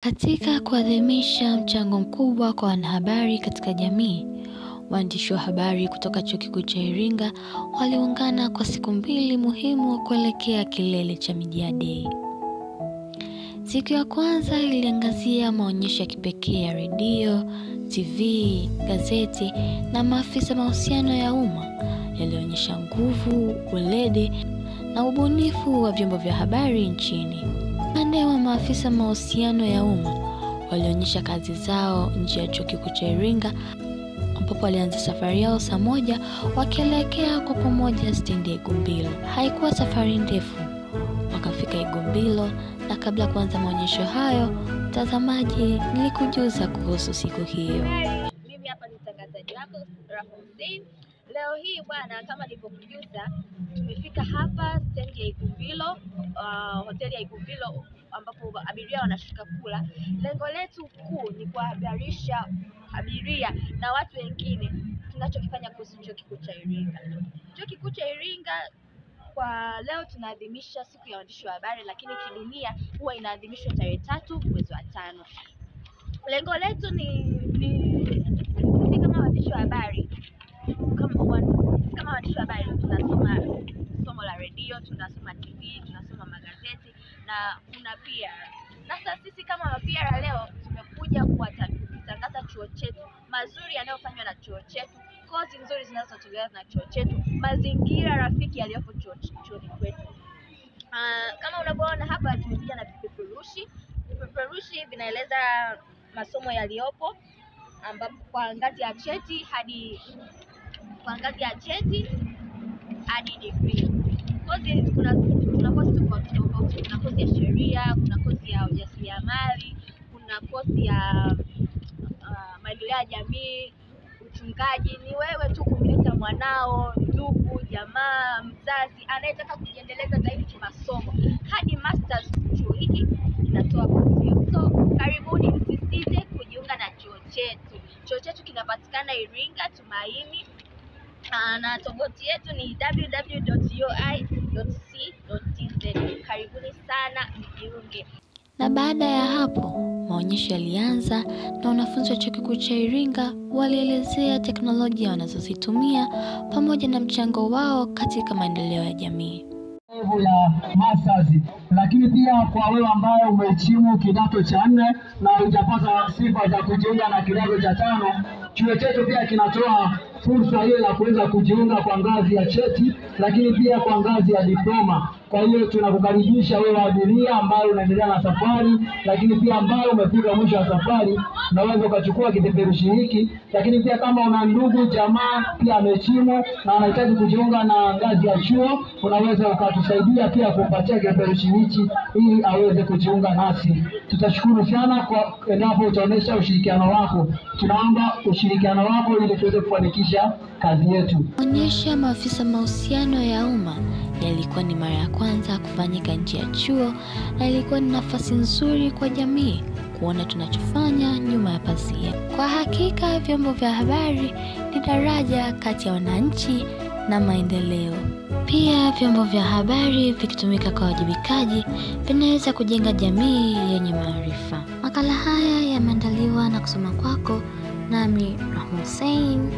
Katika kuadhimisha mchango mkubwa kwa wanahabari katika jamii, waandishi wa habari kutoka Chuo Kikuu cha Iringa waliungana kwa siku mbili muhimu kuelekea kilele cha Media Day. Siku ya kwanza iliangazia maonyesho ya kipekee ya redio, TV, gazeti na maafisa mahusiano ya umma yalionyesha nguvu, weledi na ubunifu wa vyombo vya habari nchini. Upande wa maafisa mahusiano ya umma walionyesha kazi zao nje ya Chuo Kikuu cha Iringa, ambapo walianza safari yao saa moja wakielekea kwa pamoja stendi ya Igumbilo. Haikuwa safari ndefu, wakafika Igumbilo, na kabla kuanza maonyesho hayo, mtazamaji, nilikujuza kuhusu siku hiyo. Mimi hapa ni mtangazaji wako Rahma Hussein. Leo hii bwana, kama nilivyokujuza, tumefika hapa stendi ya Igumbilo, hoteli ya Igumbilo ambapo abiria wanashuka kula. Lengo letu kuu ni kuhabarisha abiria na watu wengine tunachokifanya kuhusu Chuo Kikuu cha Iringa. Chuo Kikuu cha Iringa kwa leo tunaadhimisha siku ya waandishi wa habari, lakini kidunia huwa inaadhimishwa tarehe 3 mwezi wa 5. Lengo letu ni kama waandishi wa habari, kama waandishi wa habari tunasoma somo la redio, tunasoma TV, tunasoma magazeti na kuna PR. Sasa sisi kama PR leo tumekuja kutangaza chuo chetu, mazuri yanayofanywa na chuo chetu, kozi nzuri zinazotolewa na chuo chetu, mazingira rafiki yaliyopo chuoni kwetu. Kama unavyoona hapa tumekuja na vipeperushi. Vipeperushi vinaeleza masomo yaliyopo, ambapo kwa ngazi ya cheti hadi degree. Kozi kuna kozi tofauti. Kuna kozi ya sheria, kuna kozi ya ujasiriamali, kuna kozi ya maendeleo ya jamii, uchungaji. Ni wewe tu kumleta mwanao, ndugu, jamaa, mzazi anayetaka kujiendeleza zaidi kimasomo. Hadi masters chuo hiki kinatoa kozi hiyo. So karibuni, msisite kujiunga na chuo chetu. Chuo chetu kinapatikana Iringa Tumaini, na tovuti yetu ni www.ui.c.tz. Karibuni sana mjiunge. Na baada ya hapo, maonyesho yalianza na wanafunzi wa Chuo Kikuu cha Iringa walielezea teknolojia wanazozitumia pamoja na mchango wao katika maendeleo ya jamii. Ya masters, lakini pia kwa wewe ambaye umehitimu kidato cha 4 na hujapata sifa za kujiunga na kidato cha 5, chuo chetu pia kinatoa fursa hiyo ya kuweza kujiunga kwa ngazi ya cheti, lakini pia kwa ngazi ya diploma. Kwa hiyo tunakukaribisha wewe abiria ambaye unaendelea na safari, lakini pia ambaye umefika mwisho wa safari, unaweza ukachukua kipeperushi hiki. Lakini pia kama una ndugu jamaa pia amehitimu na anahitaji kujiunga na ngazi ya chuo, unaweza ukatusaidia pia kumpatia kipeperushi hichi ili aweze kujiunga nasi. Tutashukuru sana kwa endapo utaonesha ushirikiano wako. Tunaomba ushirikiano wako ili tuweze kufanikisha kazi yetu. Maonyesho ya maafisa mahusiano ya umma yalikuwa ni mara ya kwanza kufanyika nje ya chuo, na ilikuwa ni nafasi nzuri kwa jamii kuona tunachofanya nyuma ya pazia. Kwa hakika vyombo vya habari ni daraja kati ya wananchi na maendeleo. Pia vyombo vya habari vikitumika kwa wajibikaji vinaweza kujenga jamii yenye maarifa. Makala haya yameandaliwa na kusoma kwako nami Rahma Hussein.